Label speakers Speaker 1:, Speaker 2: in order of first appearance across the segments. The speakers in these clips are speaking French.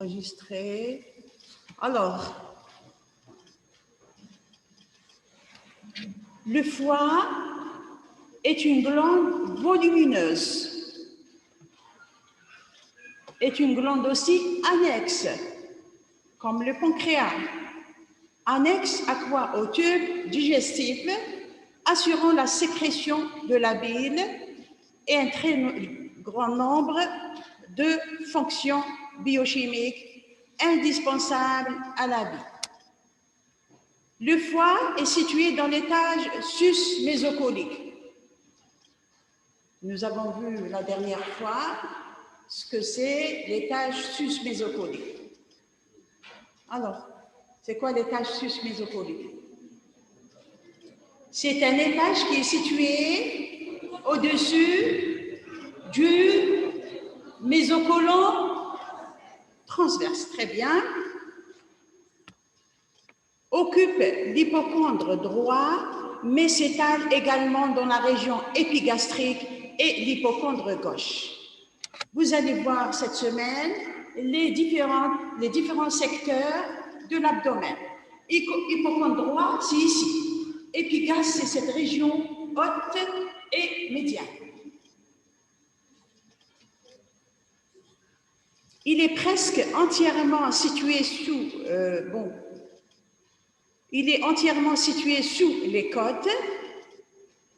Speaker 1: Enregistrer. Alors, le foie est une glande volumineuse, est une glande aussi annexe, comme le pancréas, annexe à quoi? Au tube digestif, assurant la sécrétion de la bile et un très grand nombre de fonctions biochimiques indispensables à la vie. Le foie est situé dans l'étage sus-mésocolique. Nous avons vu la dernière fois ce que c'est l'étage sus-mésocolique. Alors, c'est quoi l'étage sus-mésocolique? C'est un étage qui est situé au-dessus du mésocolon transverse. Très bien. Occupe l'hypocondre droit, mais s'étale également dans la région épigastrique et l'hypocondre gauche. Vous allez voir cette semaine les différents secteurs de l'abdomen. Hypocondre droit, c'est ici. Épigaste, c'est cette région haute et médiane. Il est presque entièrement situé sous, il est entièrement situé sous les côtes,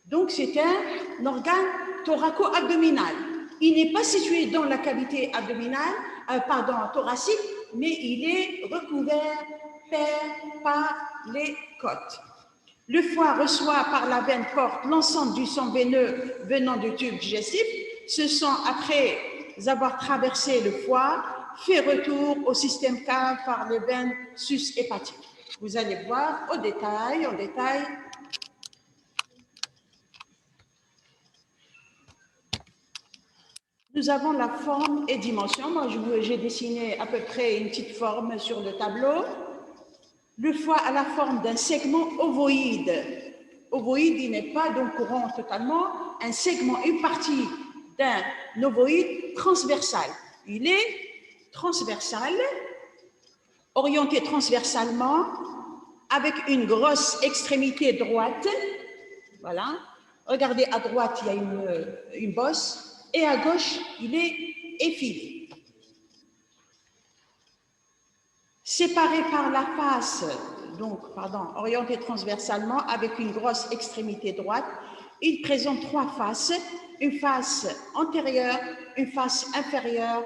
Speaker 1: donc c'est un organe thoraco-abdominal. Il n'est pas situé dans la cavité abdominale, thoracique, mais il est recouvert par les côtes. Le foie reçoit par la veine porte l'ensemble du sang veineux venant du tube digestif. Ce sang, après avoir traversé le foie, fait retour au système cave par les veines sus-hépatiques. Vous allez voir en détail. Nous avons la forme et dimension. Moi, j'ai dessiné à peu près une petite forme sur le tableau. Le foie a la forme d'un segment ovoïde. Ovoïde, il n'est pas donc rond totalement. Un segment, une partie d'un ovoïde transversal. Il est transversal, orienté transversalement, avec une grosse extrémité droite. Voilà. Regardez, à droite, il y a une bosse, et à gauche, il est effilé. Séparé par la face, orienté transversalement, avec une grosse extrémité droite, il présente trois faces, une face antérieure, une face inférieure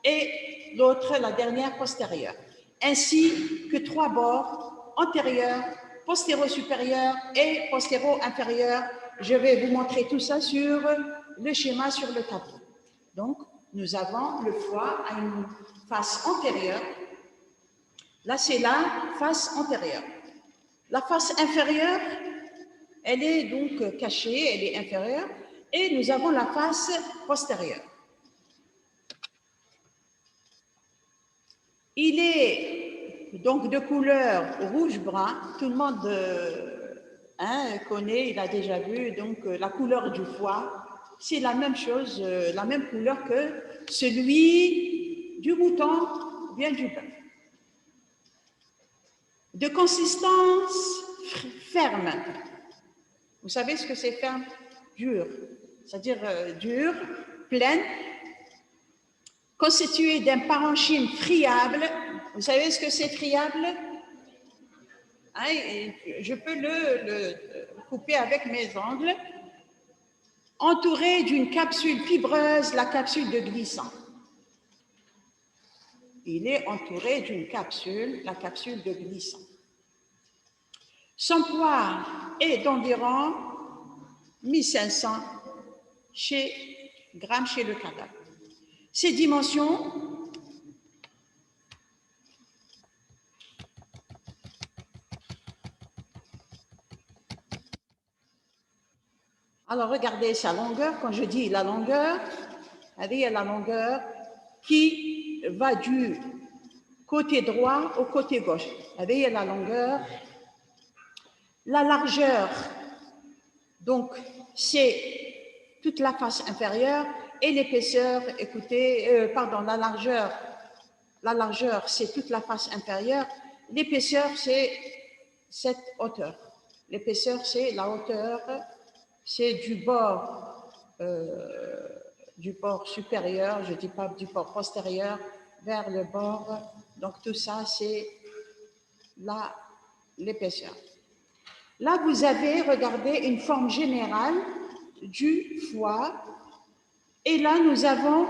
Speaker 1: et l'autre, la dernière, postérieure, ainsi que trois bords antérieurs, postéro-supérieur et postéro-inférieur. Je vais vous montrer tout ça sur le schéma sur le tableau. Donc, nous avons le foie à une face antérieure. Là, c'est la face antérieure. La face inférieure, elle est donc cachée, elle est inférieure, et nous avons la face postérieure. Il est donc de couleur rouge-brun. Tout le monde connaît, il a déjà vu donc la couleur du foie. C'est la même chose, la même couleur que celui du mouton ou bien du bœuf. De consistance ferme. Vous savez ce que c'est ferme? Dur. C'est-à-dire dur, pleine, constituée d'un parenchyme friable. Vous savez ce que c'est friable? Je peux le couper avec mes ongles. Entouré d'une capsule fibreuse, la capsule de glissant. Il est entouré d'une capsule, la capsule de glissant. Son poids est d'environ 1500 grammes chez le cadavre. Ses dimensions, alors regardez sa longueur. Quand je dis la longueur, il y a la longueur qui va du côté droit au côté gauche. Il y a la longueur. La largeur, donc c'est toute la face inférieure, et l'épaisseur, la largeur la largeur, c'est toute la face inférieure. L'épaisseur, c'est cette hauteur. L'épaisseur, c'est la hauteur, c'est du bord supérieur, je ne dis pas du bord postérieur, vers le bord. Donc tout ça, c'est l'épaisseur. Là, vous avez regardé une forme générale du foie. Et là, nous avons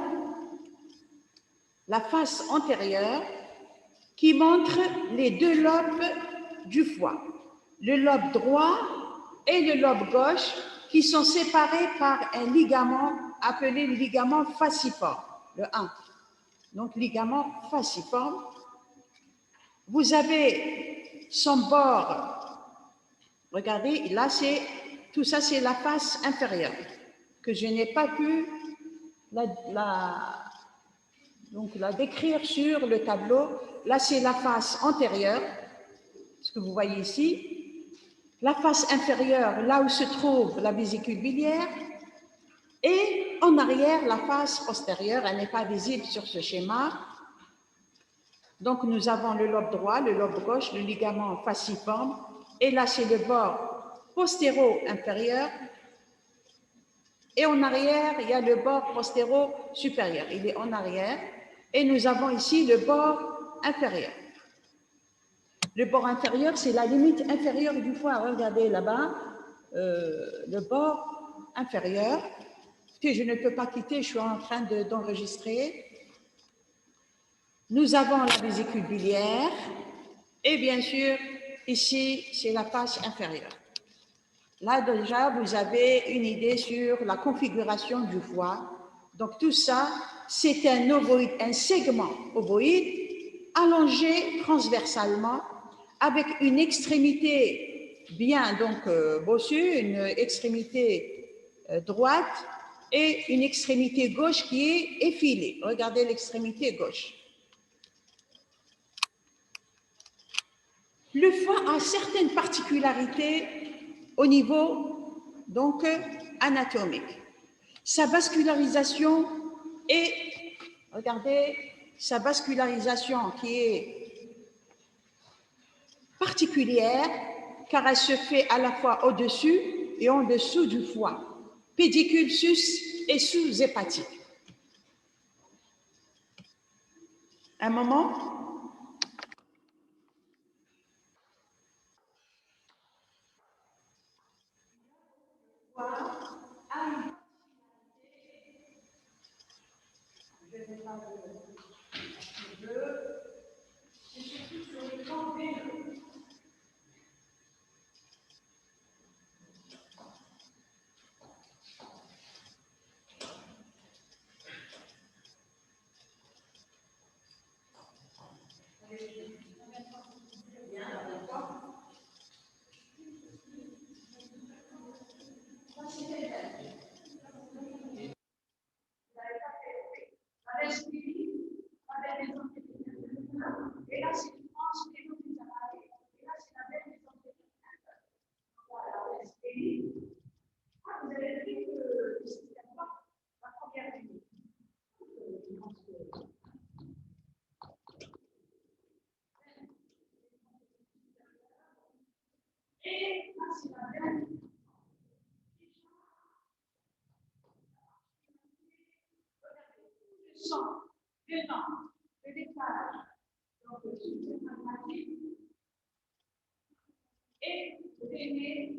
Speaker 1: la face antérieure qui montre les deux lobes du foie, le lobe droit et le lobe gauche, qui sont séparés par un ligament appelé le ligament falciforme, le 1. Donc, ligament falciforme. Vous avez son bord, regardez, là, tout ça, c'est la face inférieure, que je n'ai pas pu la décrire sur le tableau. Là, c'est la face antérieure, ce que vous voyez ici. La face inférieure, là où se trouve la vésicule biliaire. Et en arrière, la face postérieure, elle n'est pas visible sur ce schéma. Donc, nous avons le lobe droit, le lobe gauche, le ligament falciforme. Et là, c'est le bord postéro-inférieur. Et en arrière, il y a le bord postéro-supérieur. Il est en arrière. Et nous avons ici le bord inférieur. Le bord inférieur, c'est la limite inférieure du foie. Regardez là-bas, le bord inférieur, que je ne peux pas quitter, je suis en train d'enregistrer. Nous avons la vésicule biliaire et bien sûr, ici, c'est la face inférieure. Là, déjà, vous avez une idée sur la configuration du foie. Donc, tout ça, c'est un ovoïde, un segment ovoïde allongé transversalement avec une extrémité bien bossue, une extrémité droite et une extrémité gauche qui est effilée. Regardez l'extrémité gauche. Le foie a certaines particularités au niveau anatomique. Sa vascularisation est, regardez, sa vascularisation qui est particulière car elle se fait à la fois au-dessus et en dessous du foie, pédicule sus et sous-hépatique. Un moment. Et drainer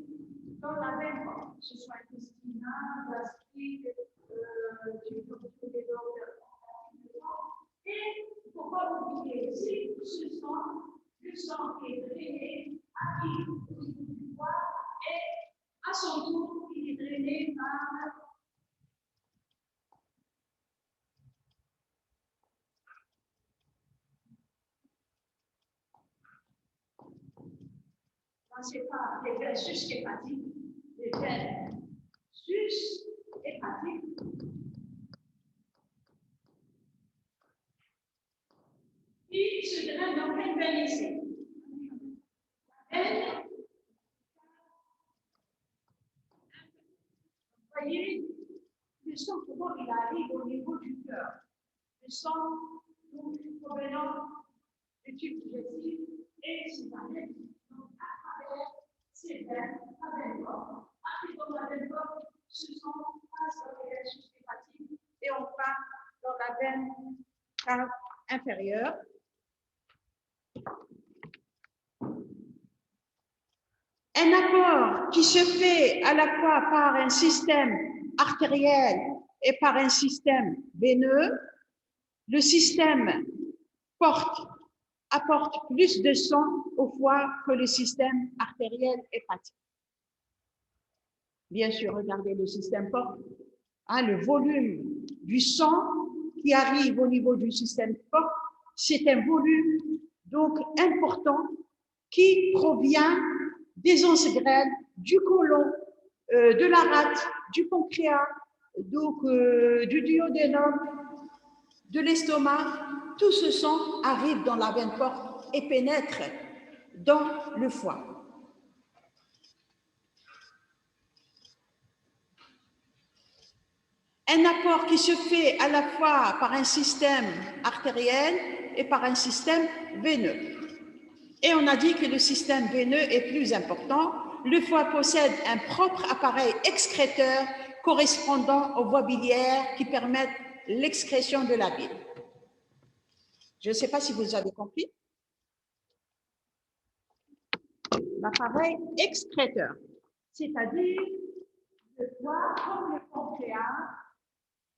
Speaker 1: dans la veine, que ce soit intestinale, gastrique, et il ne faut pas oublier, si ce sang, le sang qui est drainé arrive au niveau du foie et à son tour, il est drainé par c'est pas les veines sus-hépatiques, les veines sus-hépatiques. Qui se draine dans quelle veine ici? Elle, vous voyez, le sang, comment il arrive au niveau du cœur. Le sang provenant du tube digestif et cutané. Donc, à travers ces veines, la veine porte. Après, dans la veine porte, ce sont passe dans les veines suspépatiques et on part dans la veine cave inférieure. Un apport qui se fait à la fois par un système artériel et par un système veineux. Le système apporte plus de sang au foie que le système artériel hépatique. Bien sûr, regardez le système porte, le volume du sang qui arrive au niveau du système porte, c'est un volume donc important qui provient des onces grêles, du côlon, de la rate, du pancréas, donc du duodénum, de l'estomac. Tout ce sang arrive dans la veine porte et pénètre dans le foie. Un apport qui se fait à la fois par un système artériel et par un système veineux. Et on a dit que le système veineux est plus important. Le foie possède un propre appareil excréteur correspondant aux voies biliaires qui permettent l'excrétion de la bile. Je ne sais pas si vous avez compris. L'appareil excréteur, c'est-à-dire le foie comme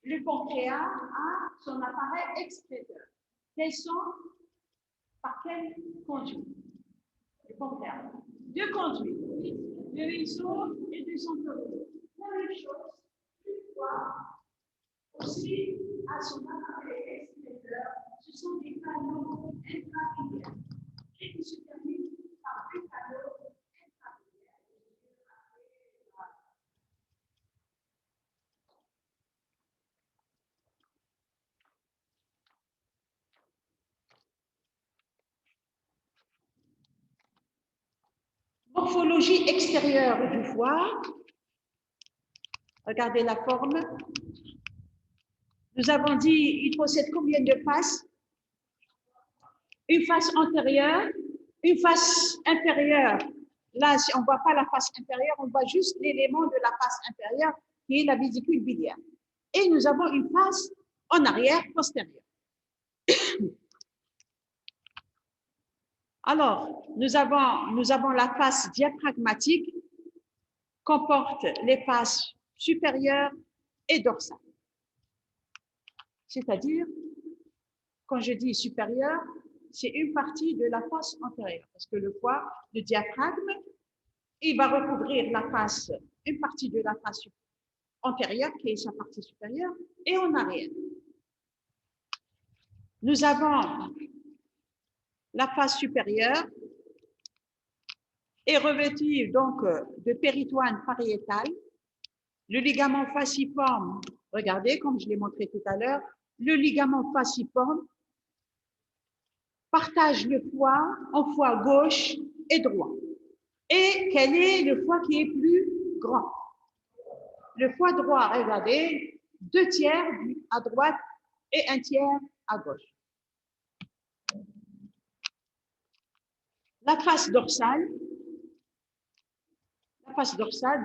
Speaker 1: le pancréas a son appareil excréteur. Descend par quel conduit? Le pancréas. Deux conduits, de rhizome et de centrome. La même chose, le foie aussi a son appareil excréteur. Ce sont des canaux intrabiliaires et qui se terminent par deux canaux intrabiliaires. Morphologie extérieure du foie. Regardez la forme. Nous avons dit il possède combien de faces? Une face antérieure, une face inférieure. Là, si on ne voit pas la face inférieure, on voit juste l'élément de la face inférieure qui est la vésicule biliaire. Et nous avons une face en arrière postérieure. Alors, nous avons la face diaphragmatique, comporte les faces supérieures et dorsales. C'est-à-dire, quand je dis supérieure, c'est une partie de la face antérieure, parce que le foie, le diaphragme, il va recouvrir la face, une partie de la face antérieure, qui est sa partie supérieure, et en arrière. Nous avons la face supérieure est revêtue donc de péritoine pariétal, le ligament fasciforme, regardez comme je l'ai montré tout à l'heure, le ligament fasciforme partage le foie en foie gauche et droit. Et quel est le foie qui est plus grand? Le foie droit, regardez, 2/3 à droite et 1/3 à gauche. La face dorsale,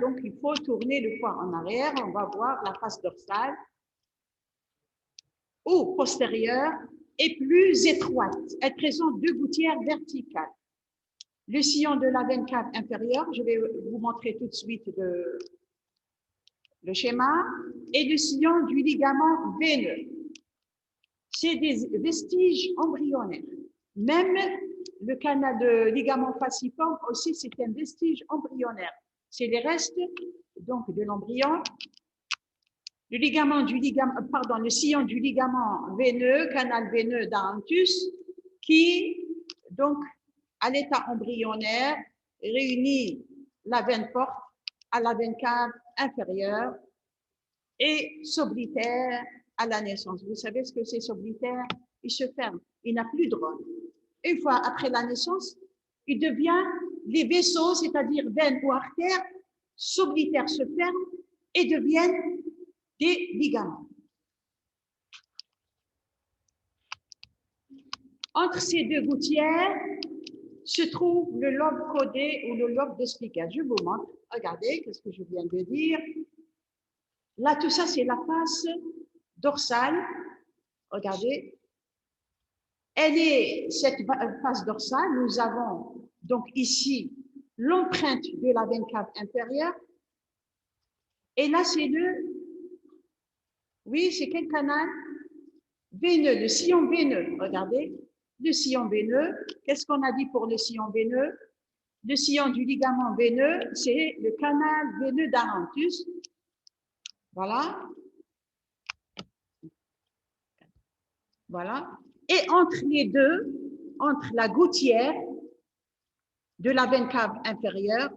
Speaker 1: donc il faut tourner le foie en arrière, on va voir la face dorsale ou postérieure est plus étroite. Elle présente deux gouttières verticales. Le sillon de la veine cave inférieure, je vais vous montrer tout de suite le schéma, et le sillon du ligament veineux. C'est des vestiges embryonnaires. Même le canal de ligament falciforme aussi, c'est un vestige embryonnaire. C'est les restes donc de l'embryon. Le sillon du ligament veineux, canal veineux d'Arantus, qui donc à l'état embryonnaire réunit la veine porte à la veine cave inférieure et s'oblitère à la naissance. Vous savez ce que c'est s'oblitère? Il se ferme, il n'a plus de rôle. Une fois après la naissance, il devient les vaisseaux, c'est-à-dire veines ou artères, s'oblitèrent, se ferment et deviennent des ligaments. Entre ces deux gouttières se trouve le lobe codé ou le lobe de Spiegel. Je vous montre. Regardez, qu'est-ce que je viens de dire. Là, tout ça, c'est la face dorsale. Regardez. Cette face dorsale, nous avons donc ici l'empreinte de la veine cave inférieure. Et là, c'est oui, c'est quel canal? Veineux, le sillon veineux. Regardez, le sillon veineux. Qu'est-ce qu'on a dit pour le sillon veineux? Le sillon du ligament veineux, c'est le canal veineux d'Arantus. Voilà. Voilà. Et entre les deux, entre la gouttière de la veine cave inférieure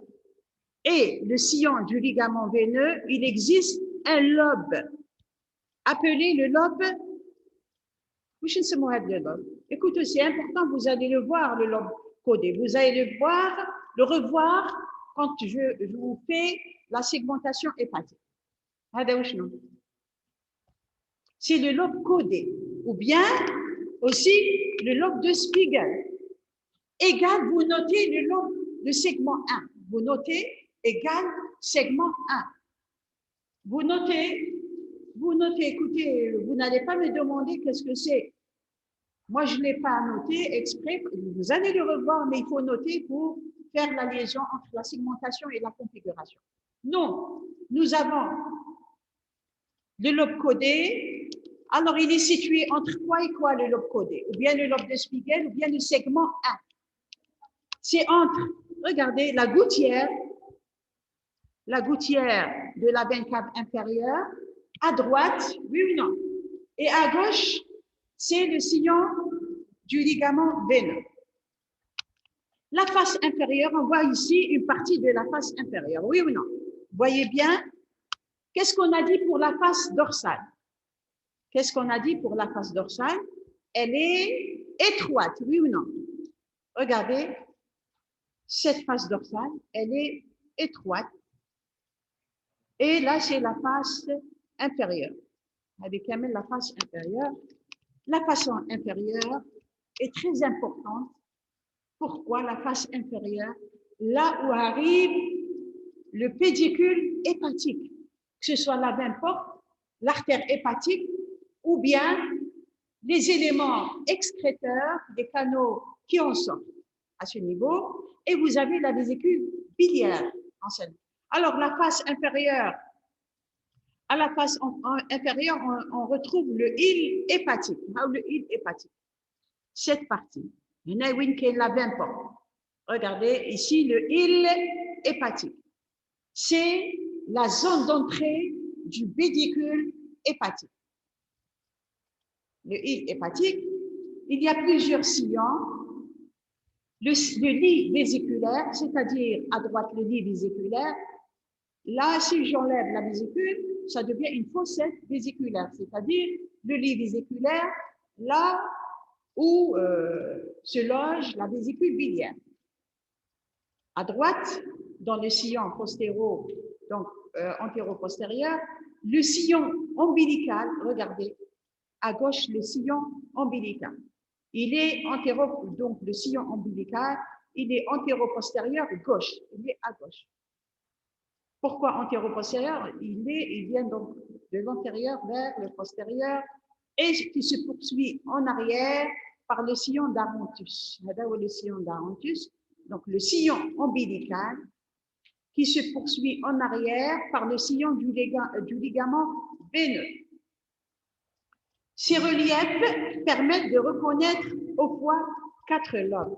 Speaker 1: et le sillon du ligament veineux, il existe un lobe appelé le lobe. Écoutez, c'est important, vous allez le voir, le lobe codé. Vous allez le voir, le revoir quand je vous fais la segmentation hépatique. C'est le lobe codé, ou bien aussi le lobe de Spiegel. Égal, vous notez le lobe de segment 1. Vous notez égal segment 1. Vous notez, écoutez, vous n'allez pas me demander qu'est-ce que c'est. Moi, je ne l'ai pas noté exprès. Vous allez le revoir, mais il faut noter pour faire la liaison entre la segmentation et la configuration. Non, nous avons le lobe codé. Alors, il est situé entre quoi et quoi, le lobe codé? Ou bien le lobe de Spiegel, ou bien le segment 1. C'est entre, regardez, la gouttière de la veine cave inférieure, à droite, oui ou non? Et à gauche, c'est le sillon du ligament veineux. La face inférieure, on voit ici une partie de la face inférieure, oui ou non? Vous voyez bien? Qu'est-ce qu'on a dit pour la face dorsale? Qu'est-ce qu'on a dit pour la face dorsale? Elle est étroite, oui ou non? Regardez, cette face dorsale, elle est étroite. Et là, c'est la face inférieure. Avec la face inférieure. La face inférieure est très importante. Pourquoi la face inférieure? Là où arrive le pédicule hépatique, que ce soit la veine porte, l'artère hépatique, ou bien les éléments excréteurs des canaux qui en sortent à ce niveau, et vous avez la vésicule biliaire en scène. Alors, la face inférieure, à la face inférieure, on retrouve le île hépatique. Le île hépatique. Cette partie. La veine porte. Regardez ici le île hépatique. C'est la zone d'entrée du pédicule hépatique. Le île hépatique, il y a plusieurs sillons. Le lit vésiculaire, c'est-à-dire à droite le lit vésiculaire. Là, si j'enlève la vésicule, ça devient une fossette vésiculaire, c'est-à-dire le lit vésiculaire, là où se loge la vésicule biliaire. À droite, dans le sillon postéro, donc antéro-postérieur, le sillon ombilical, regardez, à gauche, le sillon ombilical. Il est donc le sillon ombilical, il est antéro-postérieur gauche, il est à gauche. Pourquoi antéro-postérieur? Il vient donc de l'antérieur vers le postérieur et qui se poursuit en arrière par le sillon d'Arantus. Le sillon d'Arantus, donc le sillon ombilical qui se poursuit en arrière par le sillon du ligament veineux. Ces reliefs permettent de reconnaître au poids 4 lobes.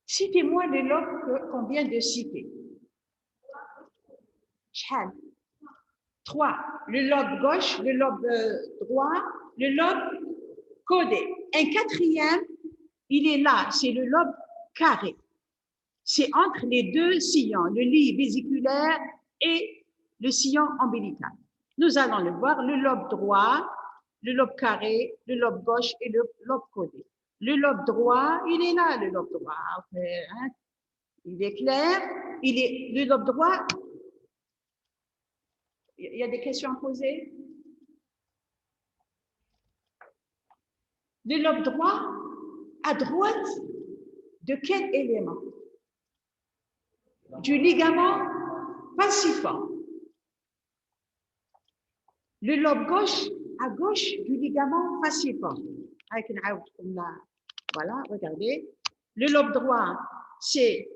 Speaker 1: Citez-moi les lobes qu'on vient de citer. 3. Le lobe gauche, le lobe droit, le lobe codé. Un quatrième, il est là, c'est le lobe carré. C'est entre les deux sillons, le lit vésiculaire et le sillon ombilical. Nous allons le voir, le lobe droit, le lobe carré, le lobe gauche et le lobe codé. Le lobe droit, il est là, le lobe droit. Hein? Il est clair. Le lobe droit. Il y a des questions à poser? Le lobe droit, à droite de quel élément? Du ligament falciforme. Le lobe gauche, à gauche du ligament falciforme. Voilà, regardez. Le lobe droit, c'est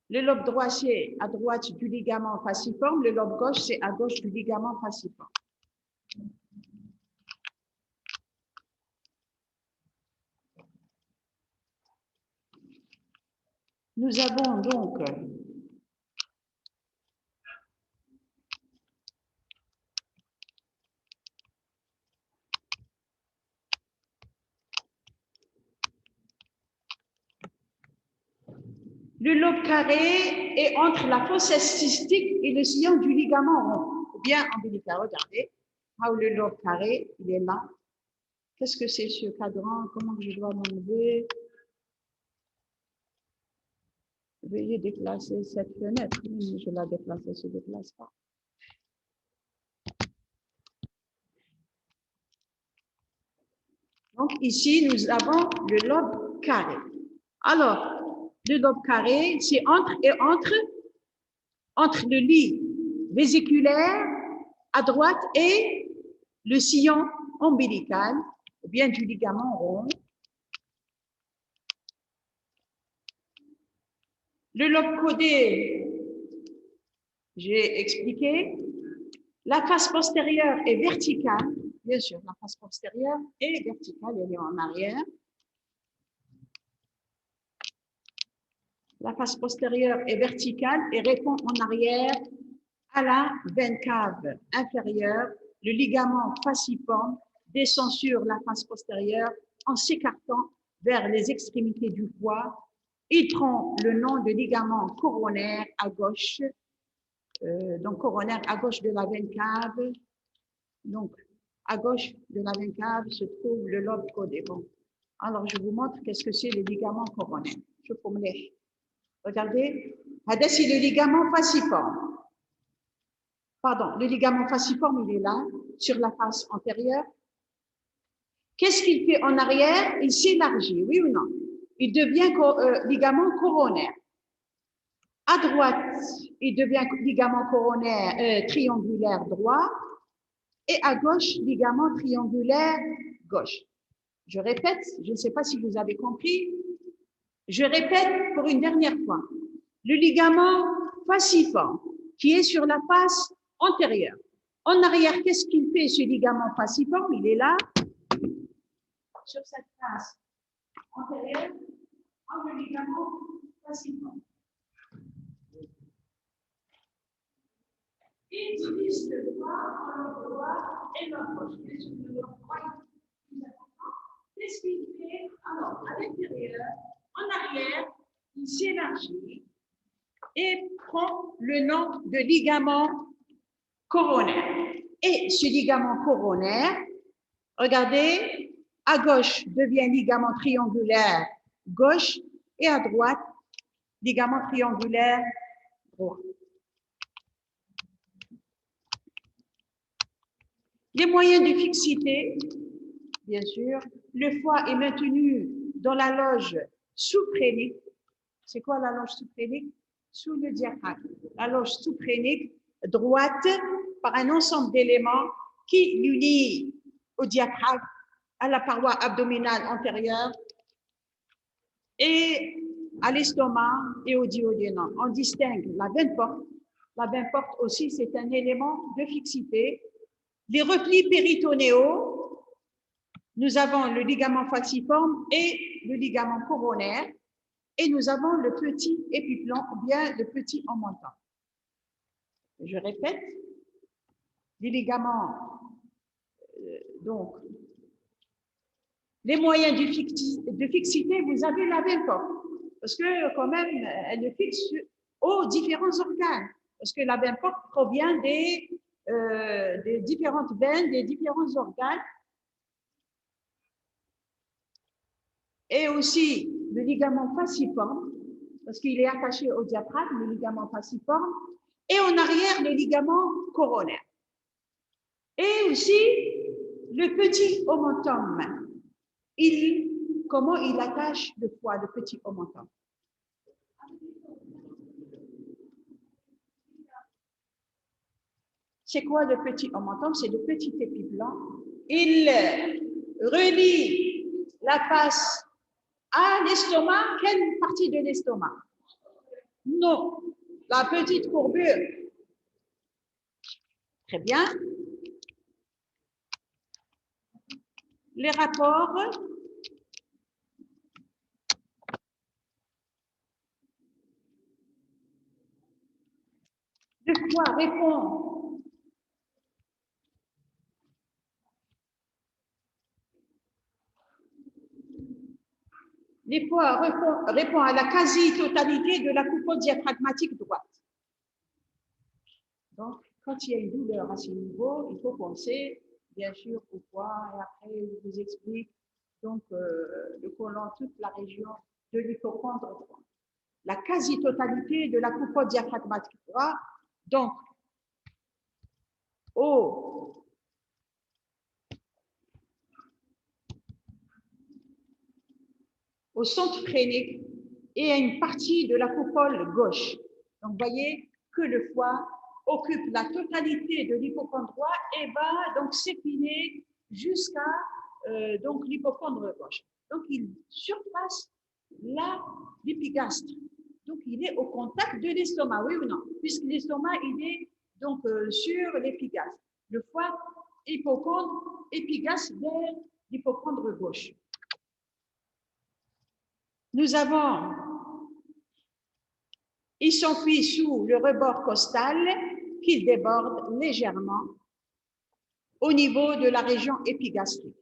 Speaker 1: le lobe droit, c'est à droite du ligament falciforme. Le lobe gauche, c'est à gauche du ligament falciforme. Nous avons donc le lobe carré est entre la fosse cystique et le sillon du ligament rond, ou bien ombilical. Regardez, le lobe carré, il est là. Qu'est-ce que c'est ce cadran? Comment je dois m'enlever? Veuillez déplacer cette fenêtre. Je la déplace, elle ne se déplace pas. Donc ici, nous avons le lobe carré. Alors, le lobe carré, c'est entre le lit vésiculaire à droite et le sillon ombilical, ou bien du ligament rond. Le lobe caudé, j'ai expliqué. La face postérieure est verticale. Bien sûr, la face postérieure est verticale, elle est en arrière. La face postérieure est verticale et répond en arrière à la veine cave inférieure. Le ligament falciforme descend sur la face postérieure en s'écartant vers les extrémités du foie. Il prend le nom de ligament coronaire à gauche. Donc, coronaire à gauche de la veine cave. Donc, à gauche de la veine cave se trouve le lobe caudé. Bon. Alors, je vous montre qu'est-ce que c'est le ligament coronaire. Je vous montre. Regardez, c'est le ligament falciforme. Pardon, le ligament falciforme, il est là, sur la face antérieure. Qu'est-ce qu'il fait en arrière? Il s'élargit, oui ou non? Il devient ligament coronaire. À droite, il devient ligament coronaire triangulaire droit. Et à gauche, ligament triangulaire gauche. Je répète, je ne sais pas si vous avez compris. Je répète pour une dernière fois. Le ligament falciforme, qui est sur la face antérieure. En arrière, qu'est-ce qu'il fait, ce ligament falciforme? Il est là, sur cette face antérieure, en le ligament falciforme. Il divise le droit en le droit et le gauche. Le droit est plus important. Qu'est-ce qu'il fait? Alors, à l'intérieur, en arrière, il s'élargit et prend le nom de ligament coronaire. Et ce ligament coronaire, regardez, à gauche devient ligament triangulaire gauche et à droite, ligament triangulaire droit. Les moyens de fixité, bien sûr, le foie est maintenu dans la loge sous-phrénique. C'est quoi la loge sous-phrénique? Sous le diaphragme. La loge sous-phrénique droite par un ensemble d'éléments qui l'unit au diaphragme, à la paroi abdominale antérieure et à l'estomac et au duodénum. On distingue la veine porte. La veine porte aussi, c'est un élément de fixité. Les replis péritonéaux, nous avons le ligament falciforme et le ligament coronaire, et nous avons le petit épiplan, ou bien le petit emmentant. Je répète, les ligaments, donc, les moyens de fixité, vous avez la veine porte, parce que quand même, elle fixe aux différents organes, parce que la veine porte provient des différentes veines, des différents organes. Et aussi le ligament falciforme, parce qu'il est attaché au diaphragme, le ligament falciforme, et en arrière le ligament coronaire. Et aussi le petit omentum. Comment il attache le foie, le petit omentum? C'est quoi le petit omentum? C'est le petit épi blanc. Il relie la face à l'estomac. Quelle partie de l'estomac? Non, la petite courbure. Très bien. Les rapports. Le foie répond répond à la quasi-totalité de la coupole diaphragmatique droite. Donc, quand il y a une douleur à ce niveau, il faut penser, bien sûr, au foie. Et après, je vous explique, donc, le côlon, toute la région de l'hypocondre droit. La quasi-totalité de la coupole diaphragmatique droite. Donc, au centre phrénique et à une partie de la coupole gauche. Donc, vous voyez que le foie occupe la totalité de l'hypocondre droit et va donc s'épiner jusqu'à donc l'hypocondre gauche. Donc, il surpasse l'épigastre. Donc, il est au contact de l'estomac, oui ou non? Puisque l'estomac, il est donc sur l'épigastre. Le foie, hypocondre, épigastre vers l'hypocondre gauche. Nous avons, il s'enfuit sous le rebord costal qu'il déborde légèrement au niveau de la région épigastrique.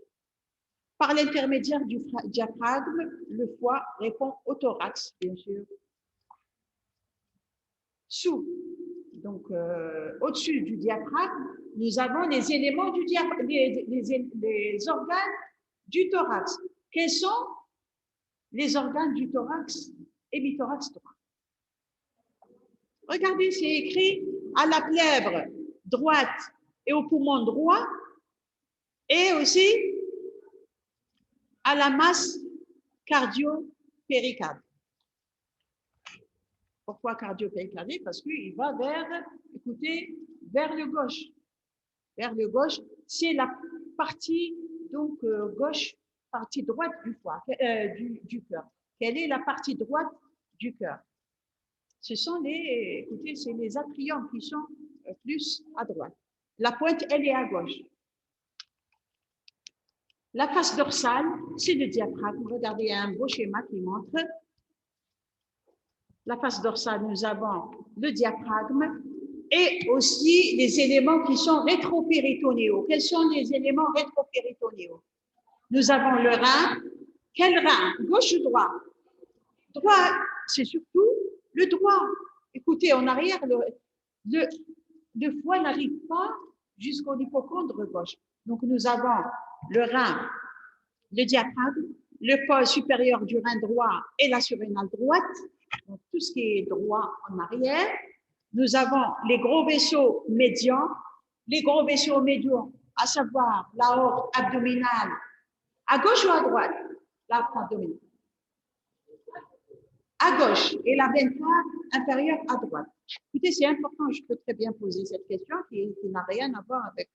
Speaker 1: Par l'intermédiaire du diaphragme, le foie répond au thorax, bien sûr. Donc au-dessus du diaphragme, nous avons les éléments du diaphragme, les organes du thorax. Quels sont les organes du thorax et bithorax droit? Regardez, c'est écrit à la plèvre droite et au poumon droit et aussi à la masse cardio-péricardique. Pourquoi cardio-péricardique? Parce qu'il va vers, écoutez, vers le gauche. Vers le gauche, c'est la partie donc gauche, partie droite du foie, du cœur. Quelle est la partie droite du cœur? Ce sont écoutez, c'est les atriums qui sont plus à droite. La pointe, elle est à gauche. La face dorsale, c'est le diaphragme. Regardez, il y a un beau schéma qui montre. La face dorsale, nous avons le diaphragme et aussi les éléments qui sont rétropéritonéaux. Quels sont les éléments rétropéritonéaux? Nous avons le rein. Quel rein? Gauche ou droit? Droit, c'est surtout le droit. Écoutez, en arrière, le foie n'arrive pas jusqu'au hypocondre gauche. Donc, nous avons le rein, le diaphragme, le pôle supérieur du rein droit et la surrénale droite. Donc, tout ce qui est droit en arrière. Nous avons les gros vaisseaux médians. Les gros vaisseaux médians, à savoir l'aorte abdominale, à gauche ou à droite? L'aorte abdominale. À gauche et la veine cave inférieure à droite. Écoutez, c'est important, je peux très bien poser cette question qui n'a rien à voir avec...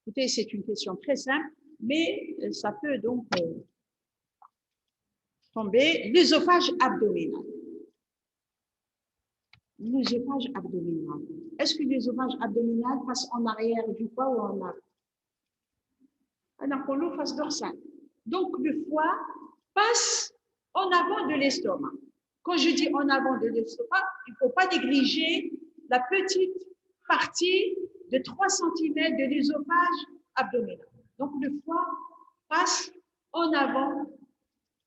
Speaker 1: Écoutez, c'est une question très simple, mais ça peut donc tomber. L'œsophage abdominal. L'œsophage abdominal. Est-ce que l'œsophage abdominal passe en arrière du foie ou en avant? Alors, pour l'eau face dorsale. Donc, le foie passe en avant de l'estomac. Quand je dis en avant de l'estomac, il ne faut pas négliger la petite partie de 3 cm de l'œsophage abdominal. Donc, le foie passe en avant.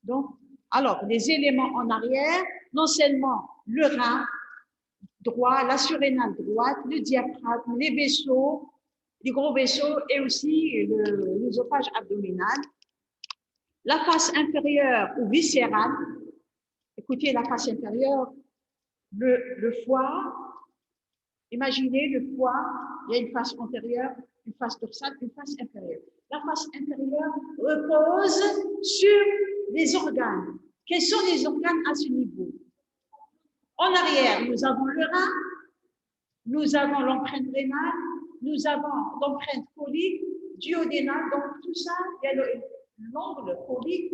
Speaker 1: Donc, alors, les éléments en arrière, non seulement le rein droit, la surrénale droite, le diaphragme, les vaisseaux, les gros vaisseaux et aussi l'œsophage abdominal. La face inférieure ou viscérale, écoutez, la face inférieure, le foie Imaginez le foie, il y a une face antérieure, une face dorsale, une face inférieure. La face inférieure repose sur les organes. Quels sont les organes à ce niveau? En arrière, nous avons le rein, nous avons l'empreinte rénale, nous avons l'empreinte colique, duodénale. Donc, tout ça, il y a l'angle colique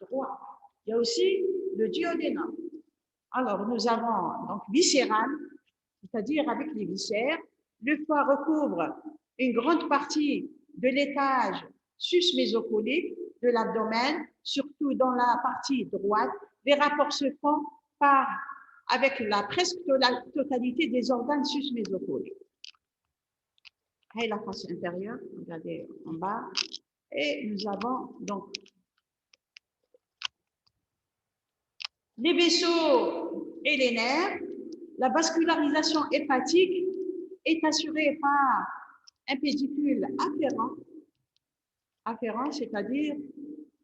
Speaker 1: droit. Il y a aussi le duodénal. Alors, nous avons donc viscéral, c'est-à-dire avec les viscères. Le foie recouvre une grande partie de l'étage sus-mésocolique de l'abdomen, surtout dans la partie droite. Les rapports se font avec presque la totalité des organes sus-mésocoliques. Et la face inférieure, regardez en bas. Et nous avons donc les vaisseaux et les nerfs. La vascularisation hépatique est assurée par un pédicule afférent, c'est-à-dire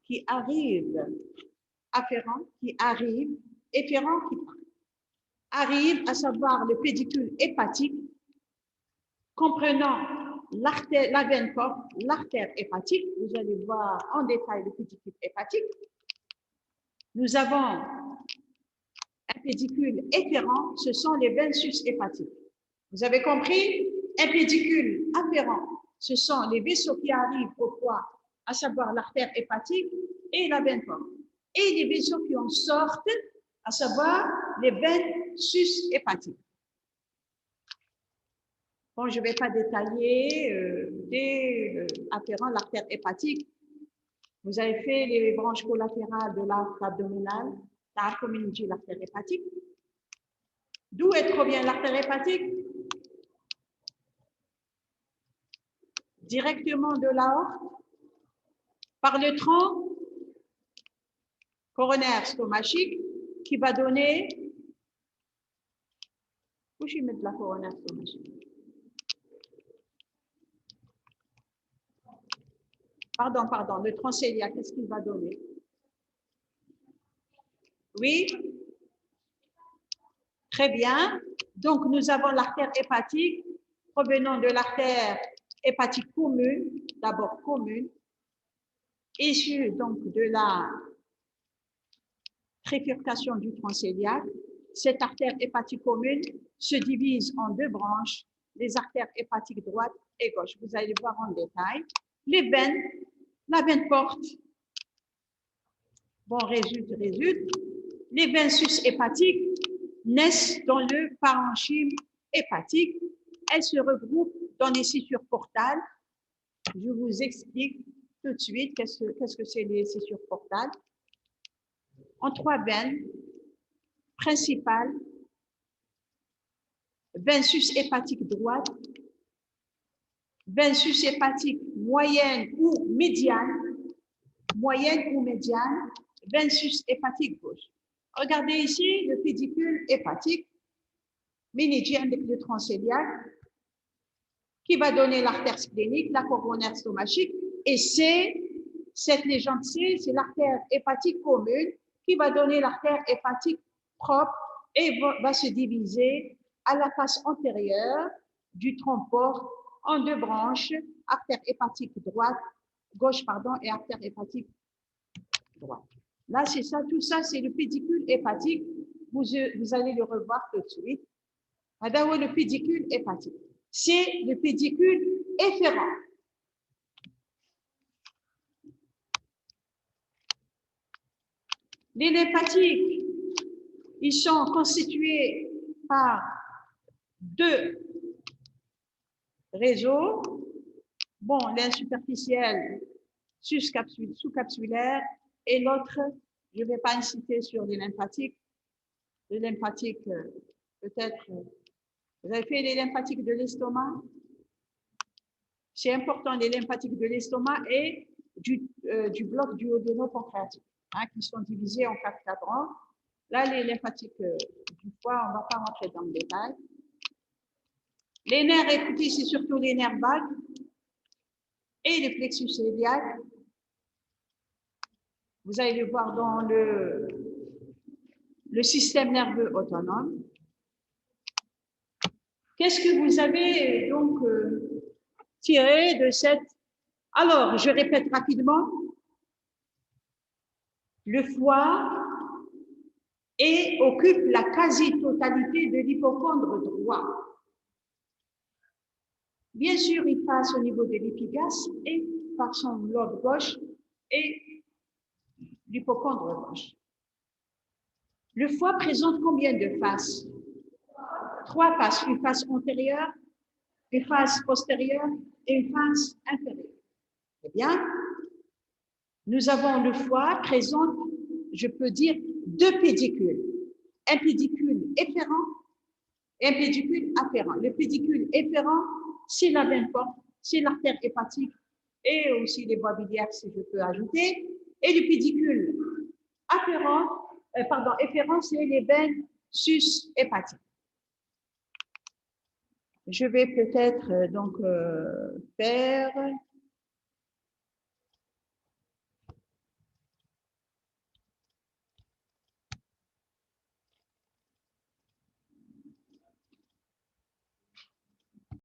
Speaker 1: qui arrive, efférent qui arrive, à savoir le pédicule hépatique, comprenant la veine porte, l'artère hépatique. Vous allez voir en détail le pédicule hépatique. Nous avons un pédicule efférent, ce sont les veines sus-hépatiques. Vous avez compris? Un pédicule afférent, ce sont les vaisseaux qui arrivent au foie, à savoir l'artère hépatique et la veine porte. Et les vaisseaux qui en sortent, à savoir les veines sus-hépatiques. Bon, je ne vais pas détailler afférents l'artère hépatique. Vous avez fait les branches collatérales de l'arc abdominal, l'arc communiqué, l'artère hépatique. D'où provient l'artère hépatique? Directement de l'aorte, par le tronc coronaire stomachique qui va donner. Où je vais mettre la coronaire stomachique? Pardon, le tronc cœliaque, qu'est-ce qu'il va donner? Oui? Très bien. Donc, nous avons l'artère hépatique provenant de l'artère hépatique commune, d'abord commune, issue donc de la trifurcation du tronc cœliaque. Cette artère hépatique commune se divise en deux branches, les artères hépatiques droite et gauche. Vous allez voir en détail. Les veines, la veine porte, bon, résulte. Les veines sus-hépatiques naissent dans le parenchyme hépatique. Elles se regroupent dans les scissures portales. Je vous explique tout de suite qu'est-ce que c'est les scissures portales. En trois veines principales, veine sus-hépatique droite, veine sus-hépatique moyenne ou médiane, veine sus-hépatique gauche. Regardez ici le pédicule hépatique, méningien avec le tronc cœliaque, qui va donner l'artère splénique, la coronaire stomachique, et cette légende C, c'est l'artère hépatique commune qui va donner l'artère hépatique propre et va se diviser à la face antérieure du tronc porte en deux branches, artère hépatique gauche, et artère hépatique droite. Là, c'est ça, tout ça, c'est le pédicule hépatique. Vous allez le revoir tout de suite. Madame, le pédicule hépatique. C'est le pédicule efférent. Les lymphatiques, ils sont constitués par deux réseaux. Bon, l'un superficiel, sous-capsulaire, et l'autre, je ne vais pas inciter sur les lymphatiques. Les lymphatiques, peut-être, vous avez fait les lymphatiques de l'estomac. C'est important, les lymphatiques de l'estomac et du bloc duodéno-pancréatique, qui sont divisés en 4 cadrans. Là, les lymphatiques du foie, on ne va pas rentrer dans le détail. Les nerfs, écoutez, c'est surtout les nerfs vagues et le plexus iliaque. Vous allez le voir dans le système nerveux autonome. Qu'est-ce que vous avez donc tiré de cette... Alors, je répète rapidement. Le foie occupe la quasi-totalité de l'hypocondre droit. Bien sûr, il passe au niveau de l'épigaste et par son lobe gauche et l'hypocondre gauche. Le foie présente combien de faces? 3 faces, une face antérieure, une face postérieure et une face inférieure. Eh bien, nous avons le foie présente, je peux dire, 2 pédicules. Un pédicule efférent et un pédicule afférent. Le pédicule efférent, c'est la veine porte, c'est l'artère hépatique et aussi les voies biliaires, si je peux ajouter. Et le pédicule efférent, c'est les veines sus-hépatiques. Je vais peut-être donc faire